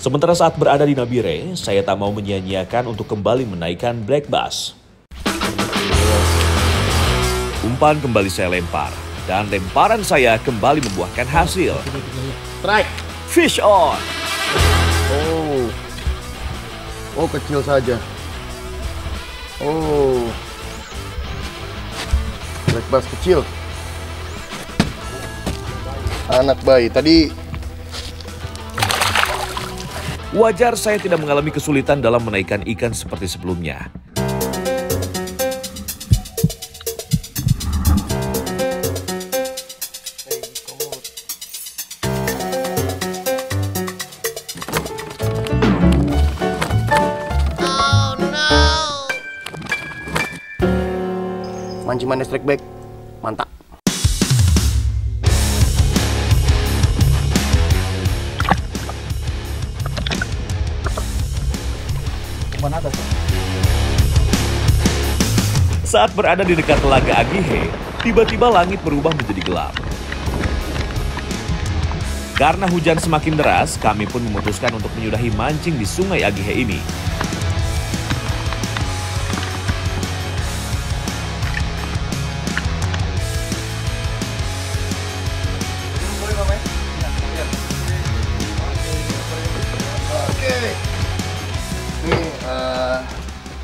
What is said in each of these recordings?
Sementara saat berada di Nabire, saya tak mau menyia-nyiakan untuk kembali menaikkan black bass. Umpan kembali saya lempar, dan lemparan saya kembali membuahkan hasil. Strike. Fish on! Oh kecil saja. Oh, black bass kecil. Anak bayi tadi. Wajar saya tidak mengalami kesulitan dalam menaikkan ikan seperti sebelumnya. Mancing manis strike back, mantap. Saat berada di dekat telaga Agihe, tiba-tiba langit berubah menjadi gelap. Karena hujan semakin deras, kami pun memutuskan untuk menyudahi mancing di Sungai Agihe ini.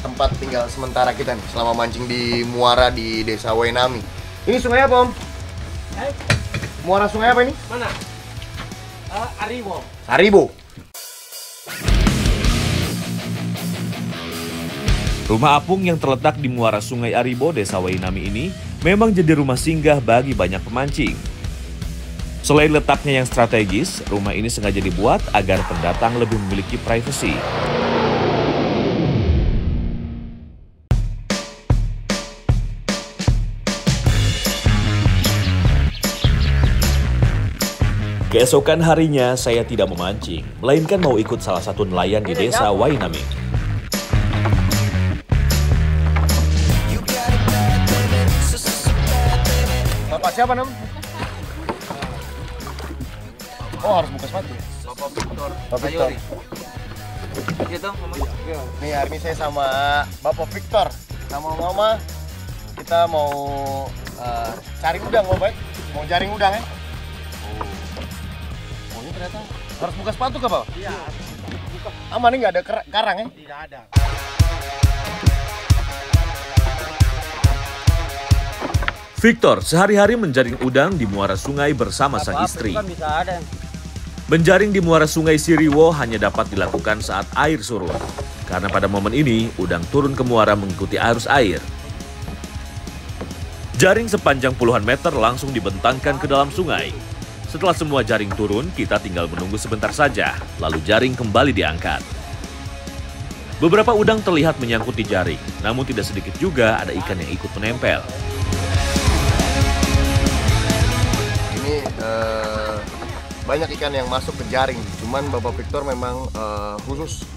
Tempat tinggal sementara kita nih selama mancing di muara di Desa Wainami. Ini sungai apa, Om? Muara sungai apa ini? Mana? Aribo. Aribo. Rumah apung yang terletak di muara Sungai Aribo, Desa Wainami ini memang jadi rumah singgah bagi banyak pemancing. Selain letaknya yang strategis, rumah ini sengaja dibuat agar pendatang lebih memiliki privasi. Keesokan harinya, saya tidak memancing, melainkan mau ikut salah satu nelayan di Desa Wainami. Bapak siapa, Nam? Oh, harus buka sepatu. Bapak Victor. Bapak Victor. Gitu, Mama. Nih, hari ini saya sama Bapak Victor sama Mama. Kita mau cari udang, Bapak. Mau jaring udang ya? Oh, ini ternyata harus buka sepatu kah, Pak? Iya. Aman nih, nggak ada karang ya? Tidak ada. Victor sehari-hari menjaring udang di muara sungai bersama sang istri. Kan bisa ada. Menjaring di muara sungai Siriwo hanya dapat dilakukan saat air surut. Karena pada momen ini, udang turun ke muara mengikuti arus air. Jaring sepanjang puluhan meter langsung dibentangkan ke dalam sungai. Setelah semua jaring turun, kita tinggal menunggu sebentar saja, lalu jaring kembali diangkat. Beberapa udang terlihat menyangkut di jaring, namun tidak sedikit juga ada ikan yang ikut menempel. Ini banyak ikan yang masuk ke jaring, cuman Bapak Victor memang khusus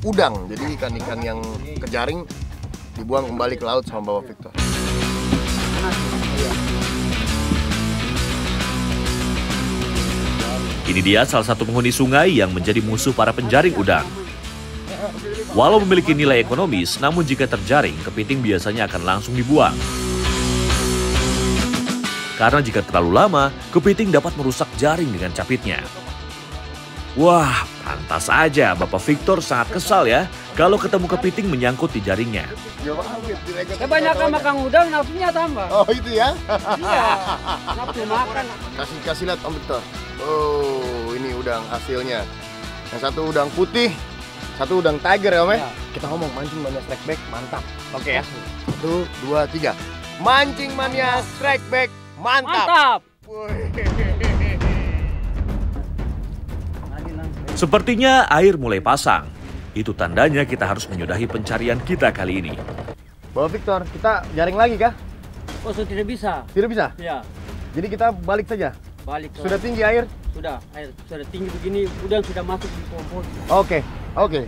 udang. Jadi ikan-ikan yang ke jaring dibuang kembali ke laut sama Bapak Victor. Ini dia salah satu penghuni sungai yang menjadi musuh para penjaring udang. Walau memiliki nilai ekonomis, namun jika terjaring, kepiting biasanya akan langsung dibuang. Karena jika terlalu lama, kepiting dapat merusak jaring dengan capitnya. Wah, pantas aja Bapak Victor sangat kesal ya kalau ketemu kepiting menyangkut di jaringnya. Kebanyakan makan udang, nafsunya tambah. Oh, itu ya? Iya, nafsu makan. Kasih lihat Om Victor. Oh, ini udang hasilnya. Yang satu udang putih, satu udang tiger ya Om ya? Ya. Kita ngomong mancing mania strike back, mantap. Oke ya? 1, 2, 3. Mancing mania strike back, mantap. Mantap. Sepertinya air mulai pasang. Itu tandanya kita harus menyudahi pencarian kita kali ini. Bapak Victor, kita jaring lagi kah? Oh, sudah tidak bisa. Tidak bisa? Ya, Jadi kita balik saja? balik. Sudah tinggi air? Sudah, air sudah tinggi begini, udang sudah masuk di pohon. Oke.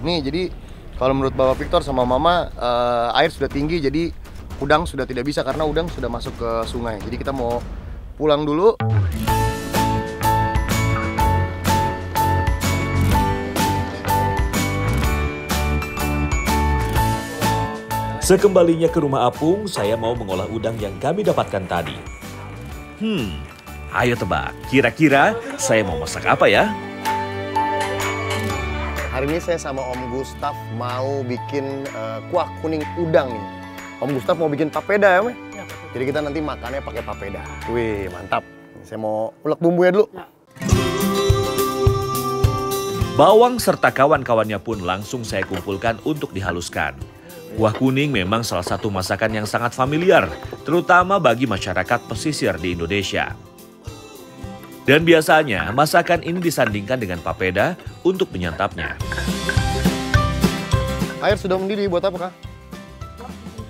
Nih, jadi kalau menurut Bapak Victor sama Mama, air sudah tinggi, jadi udang sudah tidak bisa karena udang sudah masuk ke sungai. Jadi kita mau pulang dulu. Sekembalinya ke rumah apung, saya mau mengolah udang yang kami dapatkan tadi. Ayo tebak, kira-kira saya mau masak apa ya? Hari ini saya sama Om Gustaf mau bikin kuah kuning udang nih. Om Gustaf mau bikin papeda ya, Meh? Ya, jadi kita nanti makannya pakai papeda. Wih, mantap. Saya mau ulek bumbunya dulu. Ya. Bawang serta kawan-kawannya pun langsung saya kumpulkan untuk dihaluskan. Kuah kuning memang salah satu masakan yang sangat familiar, terutama bagi masyarakat pesisir di Indonesia. Dan biasanya masakan ini disandingkan dengan papeda untuk menyantapnya. Air sudah mendidih, buat apa, Kak?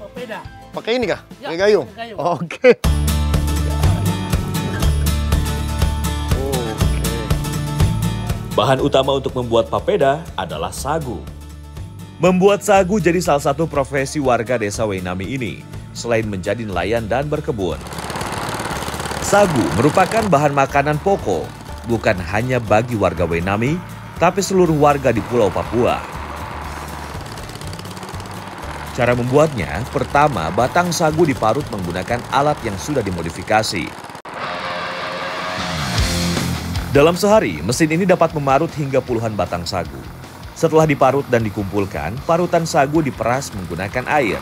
Papeda. Pakai ini, Kak? Ya, pakai gayung? gayung. Oke. Bahan utama untuk membuat papeda adalah sagu. Membuat sagu jadi salah satu profesi warga desa Wainami ini, selain menjadi nelayan dan berkebun. Sagu merupakan bahan makanan pokok, bukan hanya bagi warga Wainami, tapi seluruh warga di Pulau Papua. Cara membuatnya, pertama batang sagu diparut menggunakan alat yang sudah dimodifikasi. Dalam sehari, mesin ini dapat memarut hingga puluhan batang sagu. Setelah diparut dan dikumpulkan, parutan sagu diperas menggunakan air.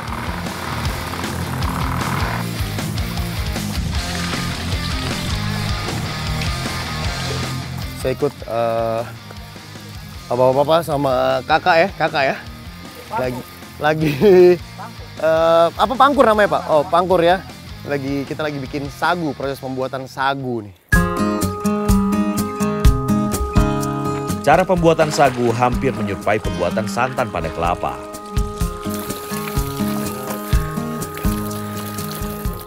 Saya ikut bapak-bapak sama kakak ya. Lagi apa pangkur namanya, Pak? Oh, pangkur ya. Kita lagi bikin sagu, proses pembuatan sagu nih. Cara pembuatan sagu hampir menyerupai pembuatan santan pada kelapa.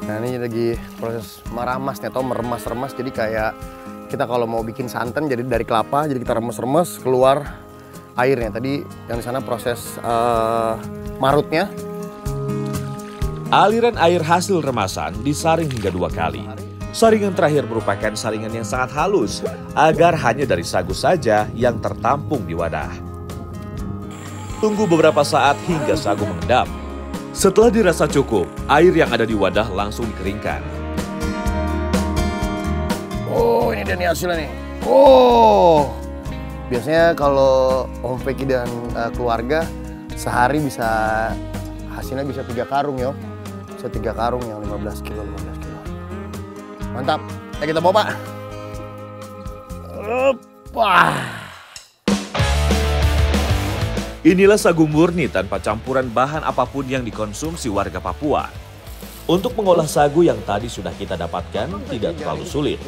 Nah, ini lagi proses meramas nih, atau meremas-remas. Jadi kayak kita kalau mau bikin santan jadi dari kelapa, jadi kita remes-remes keluar airnya. Tadi yang di sana proses marutnya. Aliran air hasil remasan disaring hingga 2 kali. Saringan terakhir merupakan saringan yang sangat halus, agar hanya dari sagu saja yang tertampung di wadah. Tunggu beberapa saat hingga sagu mengendap. Setelah dirasa cukup, air yang ada di wadah langsung dikeringkan. Oh, ini dia nih hasilnya nih. Oh, biasanya kalau Om Peki dan keluarga sehari hasilnya bisa 3 karung ya. Bisa 3 karung yang 15 kilo. Mantap. Kita bawa, Pak. Inilah sagu murni tanpa campuran bahan apapun yang dikonsumsi warga Papua. Untuk mengolah sagu yang tadi sudah kita dapatkan tidak terlalu sulit.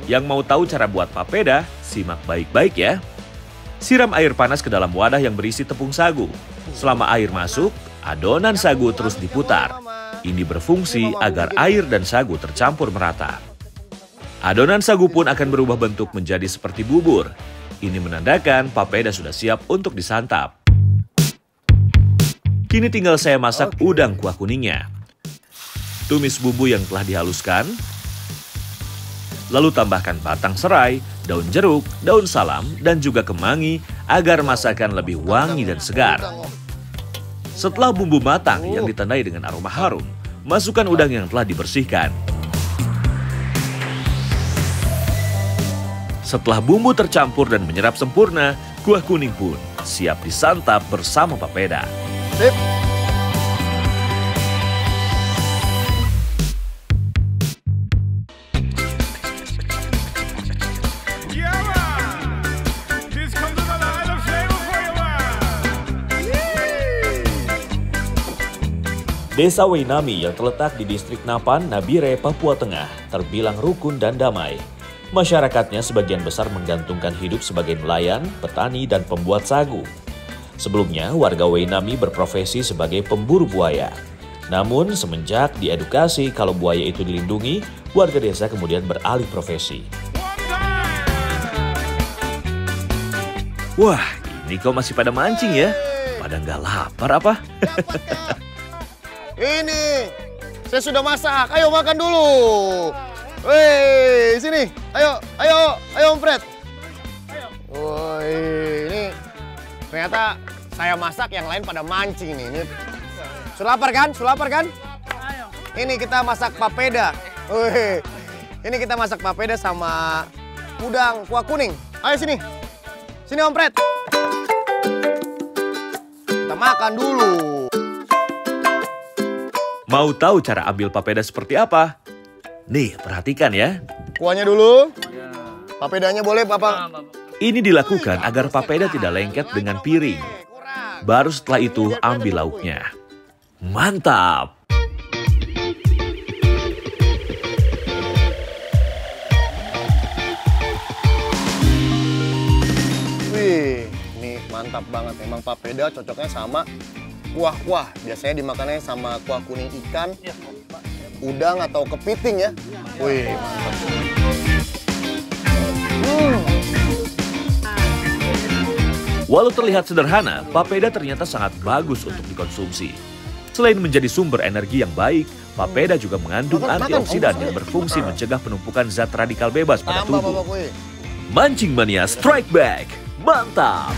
Yang mau tahu cara buat papeda, simak baik-baik ya. Siram air panas ke dalam wadah yang berisi tepung sagu. Selama air masuk, adonan sagu terus diputar. Ini berfungsi agar air dan sagu tercampur merata. Adonan sagu pun akan berubah bentuk menjadi seperti bubur. Ini menandakan papeda sudah siap untuk disantap. Kini tinggal saya masak udang kuah kuningnya. Tumis bumbu yang telah dihaluskan. Lalu tambahkan batang serai, daun jeruk, daun salam, dan juga kemangi agar masakan lebih wangi dan segar. Setelah bumbu matang yang ditandai dengan aroma harum, masukkan udang yang telah dibersihkan. Setelah bumbu tercampur dan menyerap sempurna, kuah kuning pun siap disantap bersama papeda. Sip. Desa Wainami yang terletak di distrik Napan, Nabire, Papua Tengah, terbilang rukun dan damai. Masyarakatnya sebagian besar menggantungkan hidup sebagai nelayan, petani, dan pembuat sagu. Sebelumnya, warga Wainami berprofesi sebagai pemburu buaya. Namun, semenjak diedukasi kalau buaya itu dilindungi, warga desa kemudian beralih profesi. Wah, ini kau masih pada mancing ya? Pada nggak lapar apa? Ini, saya sudah masak. Ayo makan dulu. Woi, sini. Ayo Om Fred. Ayo. Woi, ini ternyata saya masak, yang lain pada mancing nih. Ini Sudah lapar kan? Sudah lapar kan? Ini kita masak papeda. Wih. Ini kita masak papeda sama udang kuah kuning. Ayo sini. Sini Om Pret. Kita makan dulu. Mau tahu cara ambil papeda seperti apa? Nih, perhatikan ya. Kuahnya dulu. Papedanya boleh, Bapak. Ini dilakukan agar papeda tidak lengket dengan piring. Baru setelah itu ambil lauknya. Mantap! Wih, ini mantap banget. Emang papeda cocoknya sama kuah-kuah. Biasanya dimakannya sama kuah kuning ikan, udang atau kepiting ya. Wih, mantap. Walau terlihat sederhana, papeda ternyata sangat bagus untuk dikonsumsi. Selain menjadi sumber energi yang baik, papeda juga mengandung antioksidan yang berfungsi mencegah penumpukan zat radikal bebas pada tubuh. Mancing Mania Strike Back! Mantap!